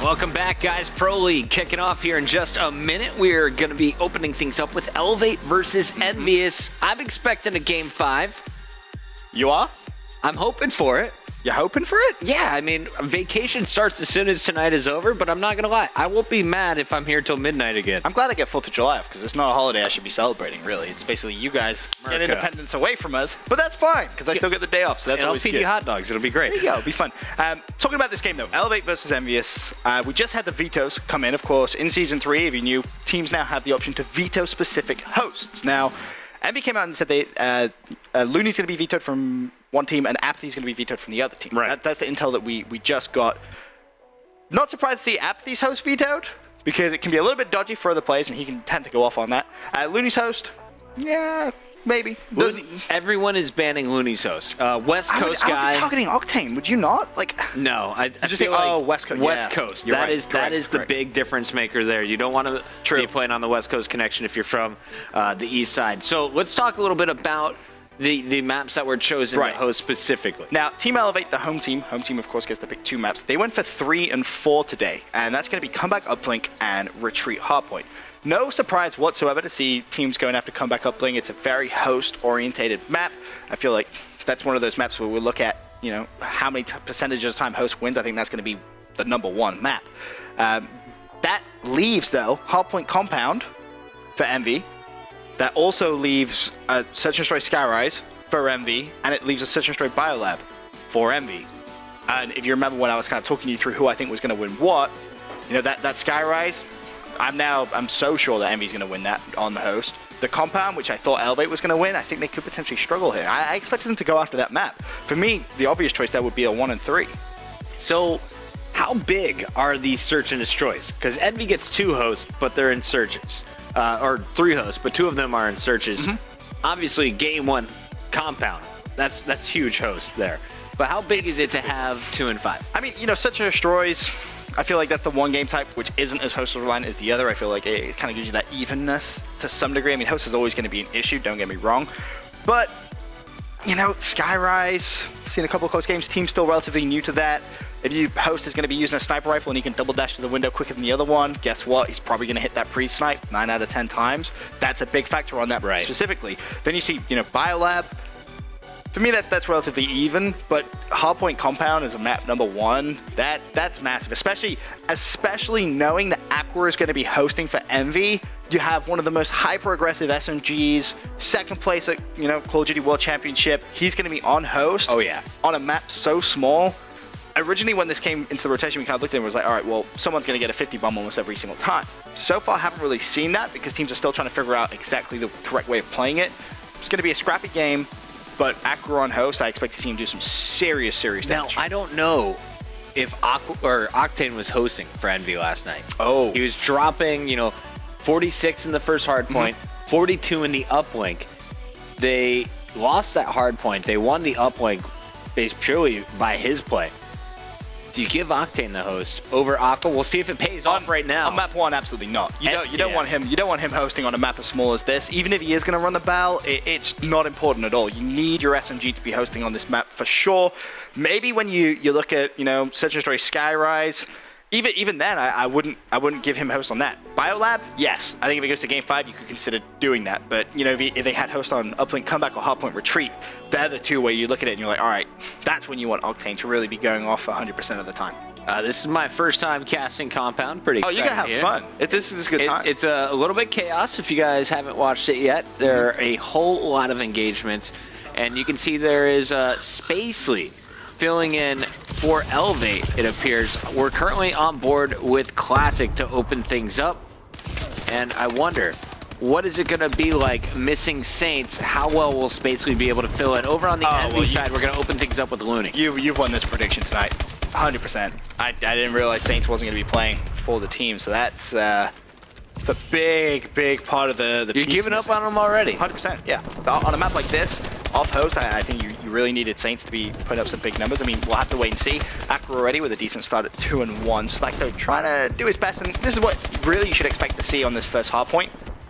Welcome back, guys. Pro League kicking off here in just a minute. We're going to be opening things up with Elevate versus Envious. I'm expecting a Game 5. You are? I'm hoping for it. You're hoping for it? Yeah, I mean, vacation starts as soon as tonight is over, but I'm not going to lie. I won't be mad if I'm here till midnight again. I'm glad I get 4th of July off, because it's not a holiday I should be celebrating, really. It's basically you guys get independence away from us, but that's fine, because I still get the day off, so that's always good. I'll feed you hot dogs. It'll be great. There you go. It'll be fun. Talking about this game, though, Elevate versus Envious. We just had the vetoes come in, of course. In Season 3, if you knew, teams now have the option to veto specific hosts. Now, Envy came out and said Looney's going to be vetoed from one team and Apathy's going to be vetoed from the other team. Right. That's the intel that we just got. Not surprised to see Apathy's host vetoed, because it can be a little bit dodgy for other players and he can tend to go off on that. Looney's host, yeah, maybe. Everyone is banning Looney's host. West Coast guy. I would be targeting Octane, would you not? Like, no, I just feel think, like West Coast. West Coast. That is the big difference maker there. You don't want to be playing on the West Coast connection if you're from the East Side. So let's talk a little bit about the maps that were chosen to host specifically. Now, Team Elevate, the home team, of course, gets to pick 2 maps. They went for 3 and 4 today, and that's going to be Comeback Uplink and Retreat Hardpoint. No surprise whatsoever to see teams going after Comeback Uplink. It's a very host-orientated map. I feel like that's one of those maps where we look at, you know, how many percentage of the time host wins. I think that's going to be the #1 map. That leaves, though, Hardpoint Compound for Envy. That also leaves a Search and Destroy Skyrise for Envy, and it leaves a Search and Destroy Biolab for Envy. And if you remember when I was kind of talking you through who I think was going to win what, you know, that Skyrise, I'm so sure that Envy's going to win that on the host. The Compound, which I thought Elevate was going to win, I think they could potentially struggle here. I expected them to go after that map. For me, the obvious choice there would be a 1 and 3. So, how big are these Search and Destroys? Because Envy gets 2 hosts, but they're in searches. Or 3 hosts, but 2 of them are in searches. Obviously, Game 1 Compound, that's huge host there. But how big is it to have 2 and 5? I mean, you know, Search and Destroys, I feel like that's the one game type which isn't as host reliant as the other. I feel like it kind of gives you that evenness to some degree. I mean, host is always going to be an issue, don't get me wrong. But, you know, Skyrise, seen a couple of close games, team's still relatively new to that. If your host is going to be using a sniper rifle and he can double dash to the window quicker than the other one, guess what? He's probably going to hit that pre-snipe 9 out of 10 times. That's a big factor on that specifically. Then you see, you know, Biolab. For me, that's relatively even, but Hardpoint Compound is a map #1. That's massive, especially knowing that Aqua is going to be hosting for Envy. You have one of the most hyper-aggressive SMGs, 2nd place at, you know, Call of Duty World Championship. He's going to be on host. Oh yeah. On a map so small. Originally, when this came into the rotation, we kind of looked at it and was like, all right, well, someone's going to get a 50 bomb almost every single time. So far, haven't really seen that because teams are still trying to figure out exactly the correct way of playing it. It's going to be a scrappy game, but Aqua on host, I expect to see him do some serious damage. Now, I don't know if Octane was hosting for Envy last night. Oh. He was dropping, you know, 46 in the first hardpoint, 42 in the uplink. They lost that hardpoint. They won the uplink based purely by his play. Do you give Octane the host over Aqua? We'll see if it pays off right now. On map 1, absolutely not. You don't want him. You don't want him hosting on a map as small as this. Even if he is going to run the BAL, it's not important at all. You need your SMG to be hosting on this map for sure. Maybe when you look at, you know, Search and Destroy Skyrise, even then I wouldn't give him host on that. Biolab, yes. I think if it goes to Game 5, you could consider doing that. But you know, if they had host on Uplink Comeback or Hardpoint Retreat, they're the 2 where you look at it and you're like, all right, that's when you want Octane to really be going off 100% of the time. This is my first time casting Compound. Pretty excited. Oh, you're going to have fun. This is a good time. It's a little bit chaos if you guys haven't watched it yet. There are a whole lot of engagements. And you can see there is Spacely filling in for Elevate, it appears. We're currently on board with Classic to open things up. And I wonder, what is it going to be like missing Saints? How well will Spacely be able to fill in? Over on the Envy side, we're going to open things up with Looney. You've won this prediction tonight. 100%. I didn't realize Saints wasn't going to be playing for the team, so that's it's a big part of the You're giving up on them already. 100%, yeah. On a map like this, off host, I think you really needed Saints to be putting up some big numbers. I mean, we'll have to wait and see. Aqua already with a decent start at 2 and 1. Slacko trying to do his best, and this is what really you should expect to see on this first hardpoint.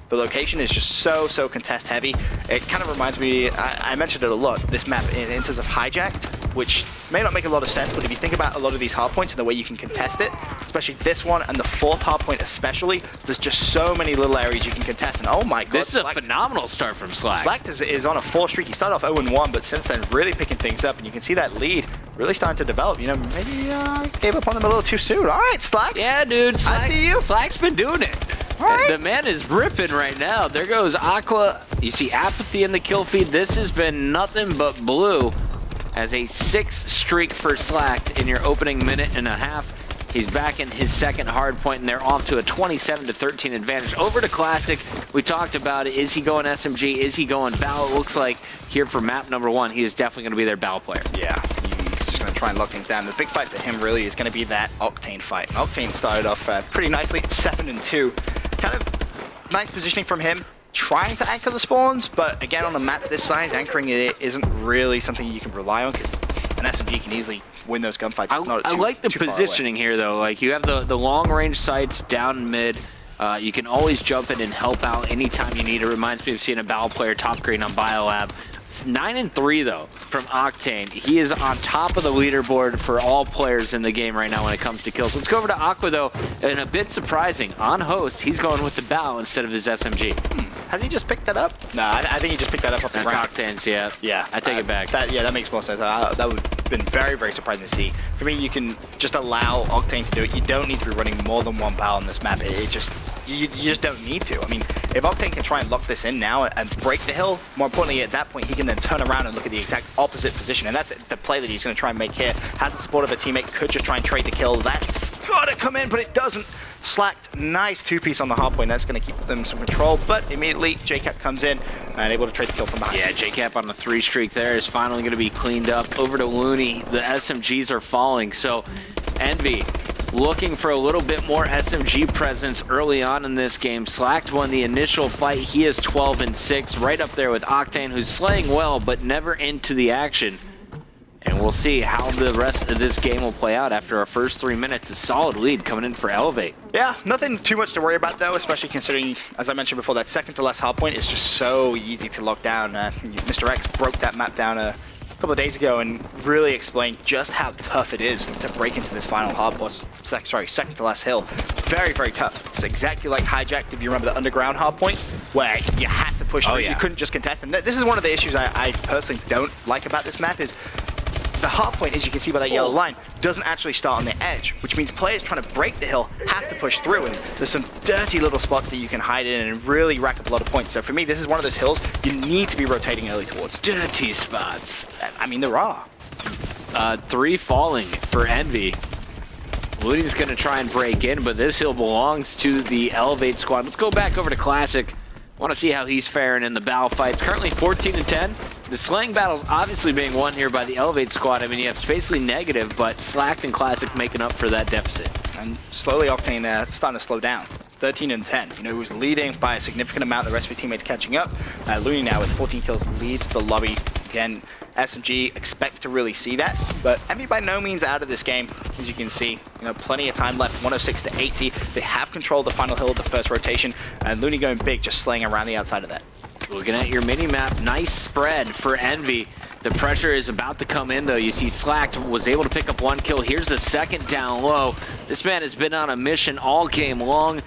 The location is just so contest heavy. It kind of reminds me, I mentioned it a lot, this map in terms of Hijacked. which may not make a lot of sense, but if you think about a lot of these hard points and the way you can contest it, especially this one and the fourth hard point especially, there's just so many little areas you can contest. And oh my god, this is a phenomenal start from Slack. Slack is on a 4 streak. He started off 0-1, but since then really picking things up, and you can see that lead really starting to develop. You know, maybe gave up on them a little too soon. All right, Slack. Yeah, dude. Slack, I see you. Slack's been doing it. Right. The man is ripping right now. There goes Aqua. You see Apathy in the kill feed. This has been nothing but blue as a 6 streak for Slack in your opening minute and a half. He's back in his second hard point, and they're off to a 27-13 advantage. Over to Classic. We talked about it. Is he going SMG? Is he going Bow? It looks like here for map number 1, he is definitely going to be their Bow player. Yeah, he's just going to try and lock things down. The big fight for him really is going to be that Octane fight. And Octane started off pretty nicely, 7-2. Kind of nice positioning from him, trying to anchor the spawns, but again, on a map this size, anchoring it isn't really something you can rely on, because an SMG can easily win those gunfights. I like the positioning here, though. Like, you have the long-range sights down mid. You can always jump in and help out anytime you need. It reminds me of seeing a Battle player top green on Biolab. It's 9-3 though from Octane. He is on top of the leaderboard for all players in the game right now when it comes to kills. Let's go over to Aqua though, and a bit surprising. On host, he's going with the Bow instead of his SMG. Has he just picked that up? No, I think he just picked that up off the ground. That's Octane's, yeah. Yeah. I take it back. That makes more sense. That would have been very, very surprising to see. For me, you can just allow Octane to do it. You don't need to be running more than one Bow on this map. You just don't need to. I mean, if Octane can try and lock this in now and break the hill, more importantly, at that point, he can then turn around and look at the exact opposite position. And that's the play that he's going to try and make here. Has the support of a teammate, could just try and trade the kill. That's got to come in, but it doesn't. Slacked, nice 2-piece on the hard point. That's going to keep them some control, but immediately JCap comes in and able to trade the kill from behind. Yeah, JCap on the 3 streak there is finally going to be cleaned up. Over to Looney, the SMGs are falling, so Envy looking for a little bit more SMG presence early on in this game. Slacked won the initial fight. He is 12-6, right up there with Octane, who's slaying well, but never into the action. And we'll see how the rest of this game will play out after our first 3 minutes. A solid lead coming in for Elevate. Yeah, nothing too much to worry about though, especially considering, as I mentioned before, that second to last hard point is just so easy to lock down. Mr. X broke that map down a couple of days ago and really explained just how tough it is to break into this final hard boss, second to last hill. Very, very tough. It's exactly like Hijacked, if you remember the underground hard point, where you had to push through. You couldn't just contest. And this is one of the issues I personally don't like about this map is the hard point, as you can see by that yellow line, doesn't actually start on the edge, which means players trying to break the hill have to push through, and there's some dirty little spots that you can hide in and really rack up a lot of points. So for me, this is one of those hills you need to be rotating early towards. Dirty spots. I mean, there are. 3 falling for Envy. Looney's going to try and break in, but this hill belongs to the Elevate squad. Let's go back over to Classic. Want to see how he's faring in the Bow fights. Currently 14-10. The slaying battle's obviously being won here by the Elevate squad. I mean, you have Spacely negative, but Slacked and Classic making up for that deficit. And slowly Octane starting to slow down. 13-10. You know, he was leading by a significant amount. The rest of his teammates catching up. Looney now with 14 kills leads the lobby. Again, SMG expect to really see that, but Envy by no means out of this game. As you can see, you know, plenty of time left, 106-80. They have controlled the final hill of the first rotation, and Looney going big, just slaying around the outside of that. Looking at your mini-map, nice spread for Envy. The pressure is about to come in, though. You see Slacked was able to pick up 1 kill. Here's a second down low. This man has been on a mission all game long.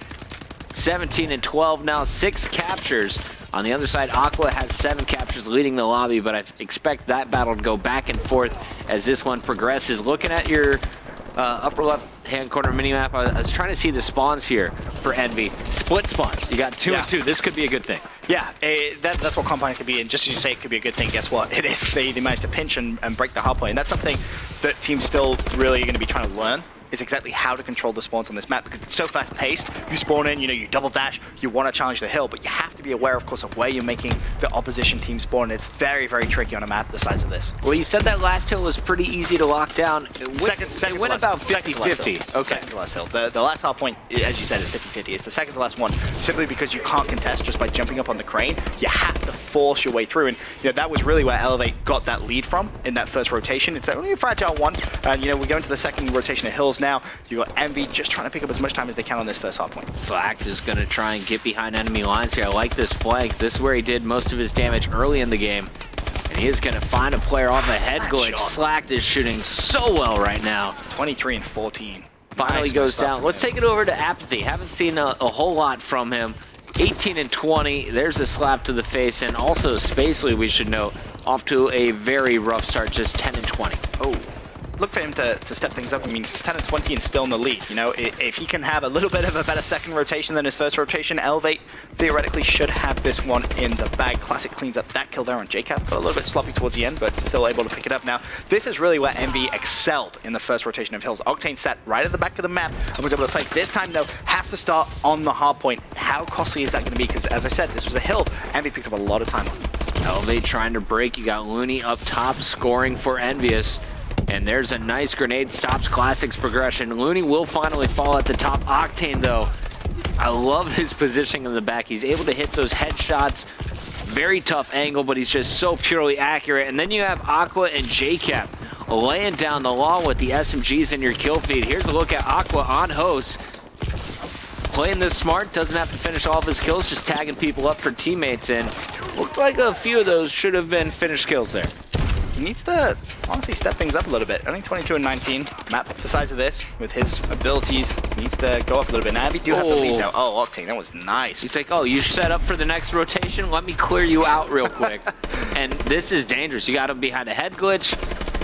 17-12 now, 6 captures. On the other side, Aqua has 7 captures leading the lobby, but I expect that battle to go back and forth as this one progresses. Looking at your upper left-hand corner mini-map, I was trying to see the spawns here for Envy. Split spawns. You got 2 and 2. This could be a good thing. Yeah, that's what Combine could be, and just as you say it could be a good thing, guess what? It is. They managed to pinch and break the hard play, and that's something that teams still really are going to be trying to learn, is exactly how to control the spawns on this map, because it's so fast-paced. You spawn in, you know, you double dash, you want to challenge the hill, but you have to be aware, of course, of where you're making the opposition team spawn, and it's very, very tricky on a map the size of this. Well, you said that last hill was pretty easy to lock down. Second went about 50-50. Okay. Second to last hill. The last hard point, as you said, is 50-50. It's the second to last one, simply because you can't contest just by jumping up on the crane. You have to force your way through, and you know that was really where Elevate got that lead from in that first rotation. It's only a fragile one, and you know, we go into the second rotation of hills now. You got Envy just trying to pick up as much time as they can on this first hard point. Slacked is going to try and get behind enemy lines here. I like this flank. This is where he did most of his damage early in the game. And He is going to find a player off a head glitch. Slacked is shooting so well right now. 23 and 14. Finally goes down. Let's take it over to Apathy. Haven't seen a whole lot from him. 18 and 20. There's a slap to the face. And also Spacely, we should note, off to a very rough start, just 10 and 20. Oh. Look for him to step things up. I mean, 10 and 20 and still in the lead. You know, if he can have a little bit of a better second rotation than his first rotation, Elevate theoretically should have this one in the bag. Classic cleans up that kill there on JCap. Got a little bit sloppy towards the end, but still able to pick it up now. This is really where Envy excelled in the first rotation of Hills. Octane sat right at the back of the map and was able to slay. This time, though, has to start on the hard point. How costly is that going to be? Because, as I said, this was a hill. Envy picked up a lot of time on. Elevate trying to break. You got Looney up top scoring for Envious. And there's a nice grenade, stops Classic's progression. Looney will finally fall at the top. Octane, though, I love his positioning in the back. He's able to hit those headshots. Very tough angle, but he's just so purely accurate. And then you have Aqua and JCap laying down the law with the SMGs in your kill feed. Here's a look at Aqua on host. Playing this smart, doesn't have to finish all of his kills, just tagging people up for teammates. And looked like a few of those should have been finished kills there. He needs to honestly step things up a little bit. Only 22 and 19. Map the size of this with his abilities. Needs to go up a little bit. Now, we do have the lead now. Oh, Octane, that was nice. He's like, oh, you set up for the next rotation? Let me clear you out real quick. And this is dangerous. You got him behind a head glitch.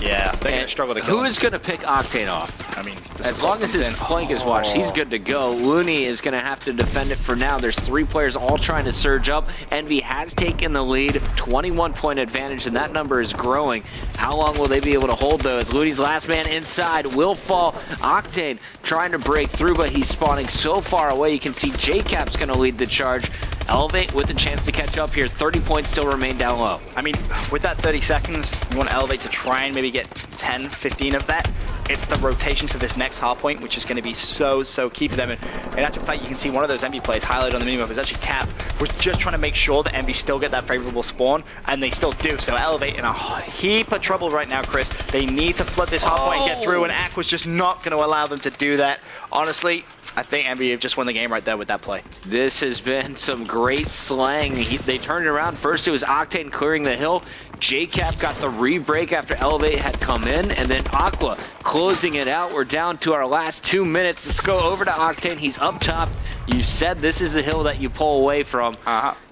Yeah, they're going to struggle to kill Who him. is going to pick Octane off? I mean, as long as his flank is watched, he's good to go. Looney is going to have to defend it for now. There's 3 players all trying to surge up. Envy has taken the lead, 21-point advantage, and that number is growing. How long will they be able to hold, though, as Looney's last man inside will fall. Octane trying to break through, but he's spawning so far away. You can see JCap's going to lead the charge. Elevate with a chance to catch up here. 30 points still remain down low. I mean, with that 30 seconds, you want Elevate to try and maybe get 10, 15 of that. It's the rotation to this next hard point, which is going to be so key for them. And in actual fact, you can see one of those Envy plays highlighted on the minimap is actually Cap. Was just trying to make sure that Envy still get that favorable spawn, and they still do. So Elevate in a heap of trouble right now, Chris. They need to flood this hard point and get through, and Aqua's just not going to allow them to do that. Honestly, I think Envy have just won the game right there with that play. This has been some great slang. They turned it around. First, it was Octane clearing the hill. JCap got the re-break after Elevate had come in, and then Aqua closing it out. We're down to our last 2 minutes. Let's go over to Octane. He's up top. You said this is the hill that you pull away from.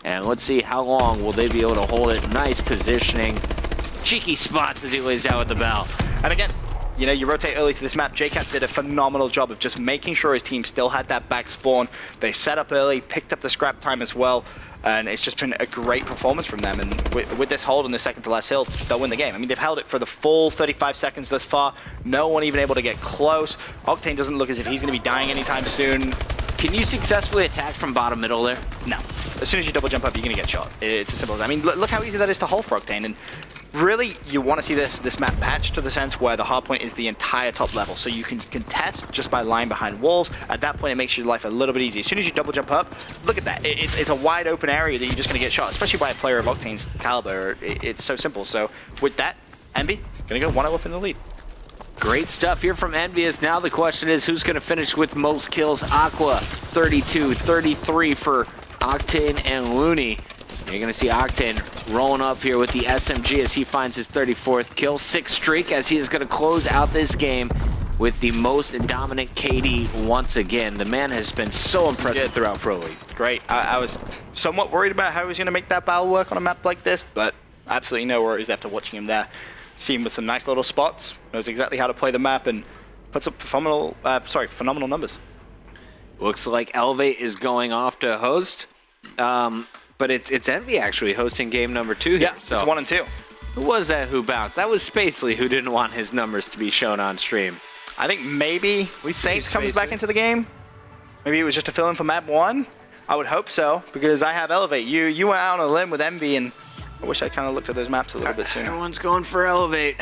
And let's see how long will they be able to hold it. Nice positioning. Cheeky spots as he lays down with the bow. And again, you know, you rotate early to this map. JCap did a phenomenal job of just making sure his team still had that back spawn. They set up early, picked up the scrap time as well, and it's just been a great performance from them. And with this hold on the second to last hill, they'll win the game. I mean, they've held it for the full 35 seconds thus far. No one even able to get close. Octane doesn't look as if he's going to be dying anytime soon. Can you successfully attack from bottom middle there? No. As soon as you double jump up, you're going to get shot. It's as simple as that. I mean, look how easy that is to hold for Octane. And really, you want to see this map patched to the sense where the hard point is the entire top level. So you can contest just by lying behind walls. At that point, it makes your life a little bit easier. As soon as you double jump up, look at that. It's a wide open area that you're just going to get shot, especially by a player of Octane's caliber. It's so simple. So with that, Envy, going to go 1-0 up in the lead. Great stuff here from Envious. Now the question is, who's going to finish with most kills? Aqua, 32, 33 for Octane and Looney. You're going to see Octane rolling up here with the SMG as he finds his 34th kill. 6th streak as he is going to close out this game with the most dominant KD once again. The man has been so impressive throughout Pro League. Great. I was somewhat worried about how he was going to make that battle work on a map like this, but absolutely no worries after watching him there. See him with some nice little spots, knows exactly how to play the map, and puts up phenomenal numbers. Looks like Elevate is going off to host. But it's Envy actually hosting game number 2 here. Yeah, so it's 1 and 2. Who was that who bounced? That was Spacely who didn't want his numbers to be shown on stream. I think maybe Saints comes back into the game. Maybe it was just a fill-in for map 1. I would hope so, because I have Elevate. You went out on a limb with Envy, and I wish I kind of looked at those maps a little bit sooner. Everyone's going for Elevate.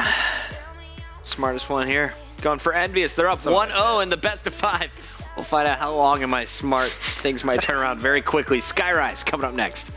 Smartest one here. Going for Envious. They're up 1-0 in the best of 5. We'll find out how long am I smart. Things might turn around very quickly. Skyrise coming up next.